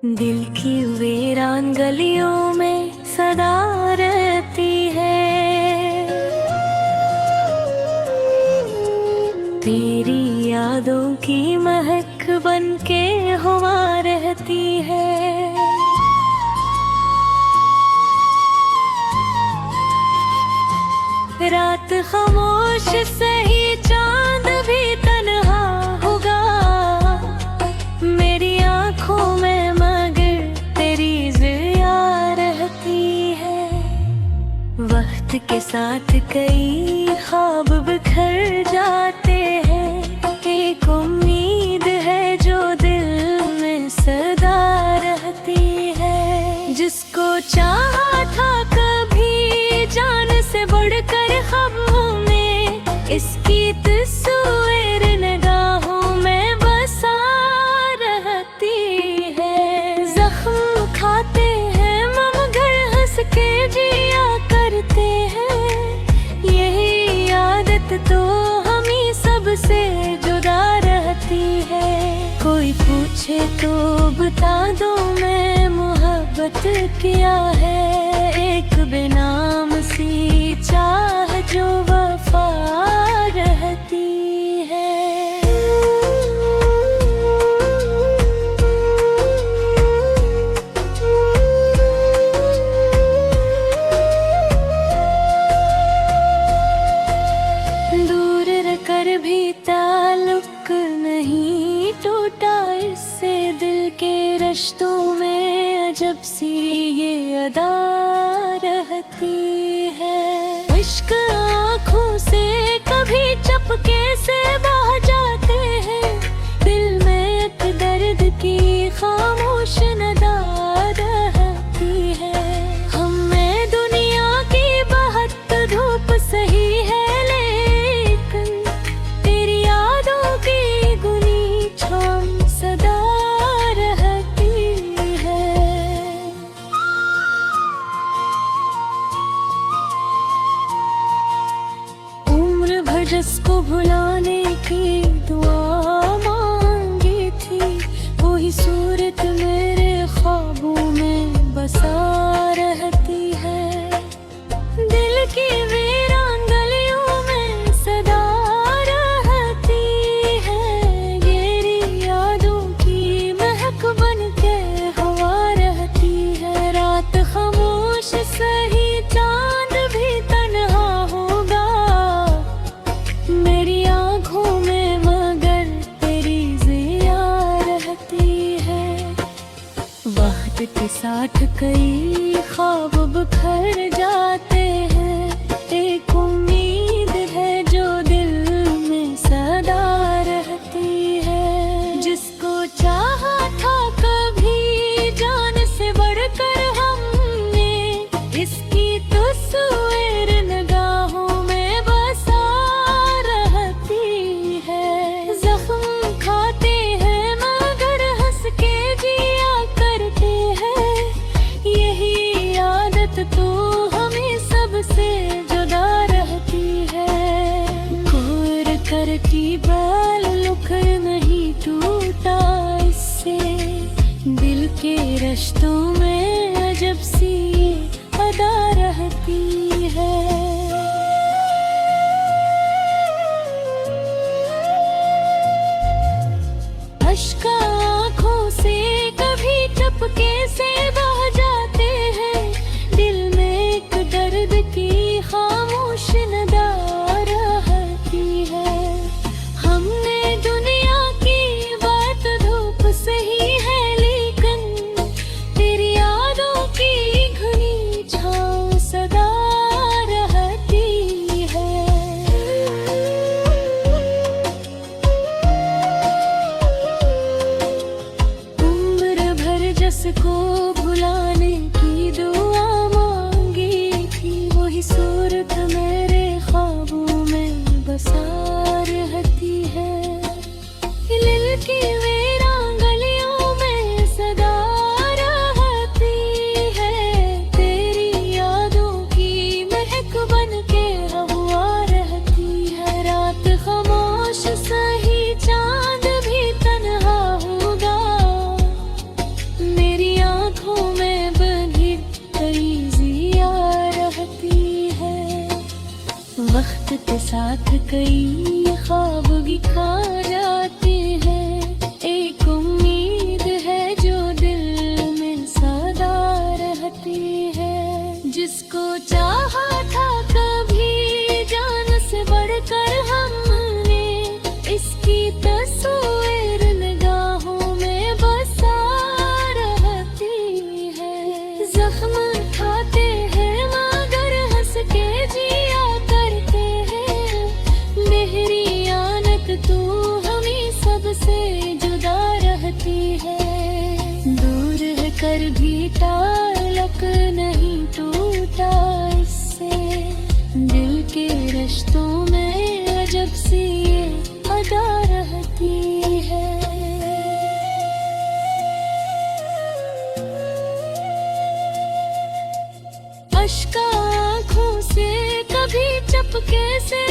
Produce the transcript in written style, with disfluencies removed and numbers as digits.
दिल की वीरान गलियों में सदा रहती है, तेरी यादों की महक बनके हुआ रहती है। रात खामोश सही चांद भी तन्हा होगा, मेरी आंखों में मगर तेरी ज़िया रहती है। वक्त के साथ कई ख्वाब बिखर जाते हैं, एक उम्मीद है जो दिल में सदा रहती है। जिसको चाहा था कभी जान से बढ़कर ख्वाबों में, इसकी तस्वीर निगाहों में बसा रहती है। जख्म खाते हैं मगर हंस के जिया करते हैं, यही आदत तो हमें सबसे जुदा रहती है। कोई पूछे तो बता दो मैं मोहब्बत किया है, एक बेनाम सी चाह जो वफा रहती है। दूर रहकर भी ताल्लुक नहीं टूटा इससे, दिल के रिश्तों में अजब सी ये अदा रहती है। इश्क आँखों से कभी चपके से बह जाते हैं, दिल में एक दर्द की खामोश नदा रहती है। हमें दुनिया की बहुत धूप सही है, लेकिन तेरी यादों की गुनी छाम सदा रहती है। उम्र भर जिसको भुलाने की दुआ मांगी थी, वही सूरत मेरे ख्वाबों में बसा रहती है। दिल की वीरान गलियों में सदा रहती है, गहरी यादों की महक बनके हवा रहती है। रात खामोश सही चांद भी तन्हा होगा, मेरी आंखों में मगर तेरी ज़िया रहती है। वक्त के साथ कई ख्वाब बिखर जाते हैं, एक उम्मीद है जो दिल में सदा रहती है। जिसको चाहा था कभी जान से बढ़कर हमने, इसकी तस्वीर निगाहों में बसा रहती है। जख्म खाते हैं मगर हंस के जिया करते हैं, यही आदत तो हमें सबसे जुदा रहती है। कोर करती ताल्लुक नहीं टूटा इससे, दिल के रिश्तों में अजब सी अदा रहती है। अश्क आँखों से कभी चपके से बह जाते हैं, दिल में एक दर्द की खामोश नदा रहती है। हमने दुनिया की बात धूप सही है, लेकिन तेरी यादों की घनी छाँव सदा रहती है। उम्र भर जिसको भुलाने की दुआ मांगी थी, वही सूरत मेरे ख्वाबों में बसा रहती है। दिल की वीरान गलियों में सदा रहती है, तेरी यादों की महक बनके हवा रहती है। रात खामोश सही चांद भी तन्हा होगा, मेरी दूर है कर भी ताल्लुक नहीं टूटा इससे, दिल के रिश्तों में अजब सी ये अदा रहती है। अश्क आँखों से कभी चपके से